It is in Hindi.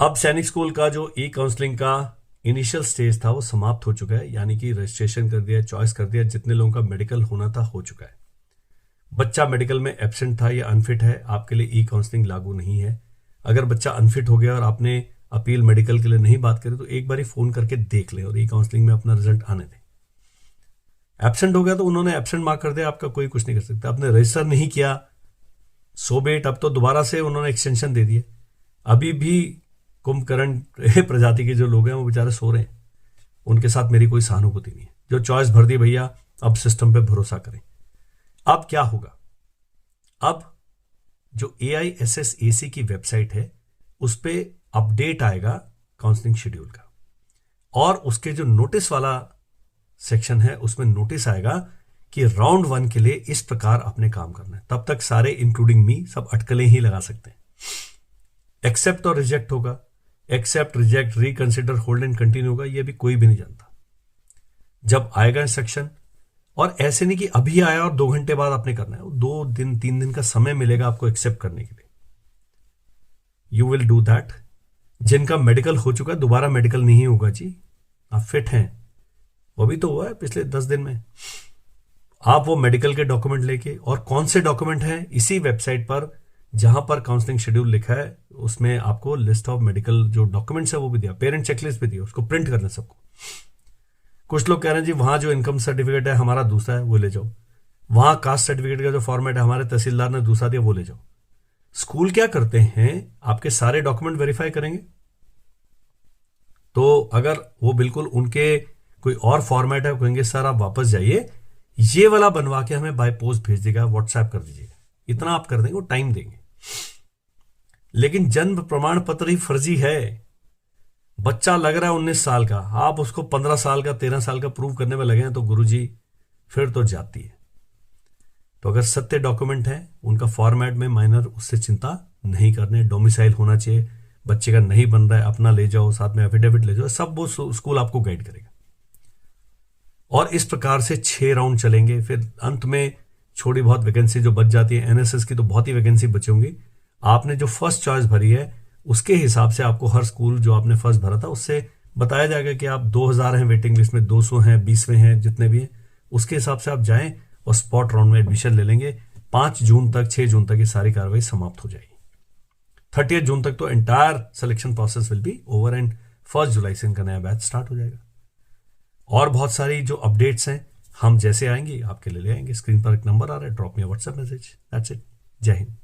अब सैनिक स्कूल का जो ई काउंसलिंग का इनिशियल स्टेज था वो समाप्त हो चुका है, यानी कि रजिस्ट्रेशन कर दिया, चॉइस कर दिया, जितने लोगों का मेडिकल होना था हो चुका है। बच्चा मेडिकल में एब्सेंट था या अनफिट है, आपके लिए ई काउंसलिंग लागू नहीं है। अगर बच्चा अनफिट हो गया और आपने अपील मेडिकल के लिए नहीं बात करी तो एक बार फोन करके देख लें और ई काउंसलिंग में अपना रिजल्ट आने दें। एब्सेंट हो गया तो उन्होंने एब्सेंट मार्क कर दिया, आपका कोई कुछ नहीं कर सकता। आपने रजिस्टर नहीं किया, सो बेट, अब तो दोबारा से उन्होंने एक्सटेंशन दे दिए। अभी भी कुंभकर्ण प्रजाति के जो लोग हैं वो बेचारे सो रहे हैं, उनके साथ मेरी कोई सहानुभूति नहीं है। जो चॉइस भर दी भैया, अब सिस्टम पे भरोसा करें। अब क्या होगा, अब जो AISSAC की वेबसाइट है उस पे अपडेट आएगा काउंसलिंग शेड्यूल का, और उसके जो नोटिस वाला सेक्शन है उसमें नोटिस आएगा कि राउंड 1 के लिए इस प्रकार अपने काम करना है। तब तक सारे इंक्लूडिंग मी सब अटकलें ही लगा सकते हैं। एक्सेप्ट और रिजेक्ट होगा, accept, reject, reconsider, hold and continue होगा, ये भी कोई भी नहीं जानता। जब आएगा इंस्ट्रक्शन, और ऐसे नहीं कि अभी आया और 2 घंटे बाद आपने करना है, 2 दिन 3 दिन का समय मिलेगा आपको एक्सेप्ट करने के लिए। You will do that. जिनका मेडिकल हो चुका है दोबारा मेडिकल नहीं होगा जी, आप फिट हैं, वो भी तो हुआ है पिछले 10 दिन में। आप वो मेडिकल के डॉक्यूमेंट लेके, और कौन से डॉक्यूमेंट हैं, इसी वेबसाइट पर जहां पर काउंसलिंग शेड्यूल लिखा है उसमें आपको लिस्ट ऑफ मेडिकल जो डॉक्यूमेंट्स है वो भी दिया, पेरेंट चेकलिस्ट भी दिया, उसको प्रिंट करना सबको। कुछ लोग कह रहे हैं जी वहां जो इनकम सर्टिफिकेट है हमारा दूसरा है वो ले जाओ, वहां कास्ट सर्टिफिकेट का जो फॉर्मेट है हमारे तहसीलदार ने दूसरा दिया वो ले जाओ। स्कूल क्या करते हैं, आपके सारे डॉक्यूमेंट वेरीफाई करेंगे, तो अगर वो बिल्कुल उनके कोई और फॉर्मेट है, कहेंगे सर आप वापस जाइए, ये वाला बनवा के हमें बाय पोस्ट भेज देगा, व्हाट्सएप कर दीजिएगा, इतना आप कर देंगे, वो टाइम देंगे। लेकिन जन्म प्रमाण पत्र ही फर्जी है। बच्चा लग रहा है 19 साल का, आप उसको 15 साल का 13 साल का प्रूव करने में लगे हैं तो गुरुजी फिर तो जाती है। तो अगर सत्य डॉक्यूमेंट है, उनका फॉर्मेट में माइनर, उससे चिंता नहीं करने। डोमिसाइल होना चाहिए, बच्चे का नहीं बन रहा है अपना ले जाओ, साथ में एफिडेविट ले जाओ, सब वो स्कूल आपको गाइड करेगा। और इस प्रकार से 6 राउंड चलेंगे। फिर अंत में छोटी बहुत वैकेंसी जो बच जाती है, NSS की तो बहुत ही वैकेंसी बची होंगी। आपने जो फर्स्ट चॉइस भरी है उसके हिसाब से आपको हर स्कूल जो आपने फर्स्ट भरा था उससे बताया जाएगा कि आप 2000 हैं वेटिंग लिस्ट में, 200 हैं, 20वें हैं, जितने भी हैं उसके हिसाब से आप जाएं और स्पॉट राउंड में एडमिशन ले लेंगे। 5 जून तक, 6 जून तक ये सारी कार्रवाई समाप्त हो जाएगी। 30 जून तक तो entire selection process will be over and 1 जुलाई से इनका नया बैच स्टार्ट हो जाएगा। और बहुत सारी जो अपडेट्स हैं हम जैसे आएंगे आपके लिए ले आएंगे। स्क्रीन पर एक नंबर आ रहा है, drop me WhatsApp message. That's it. जय हिंद।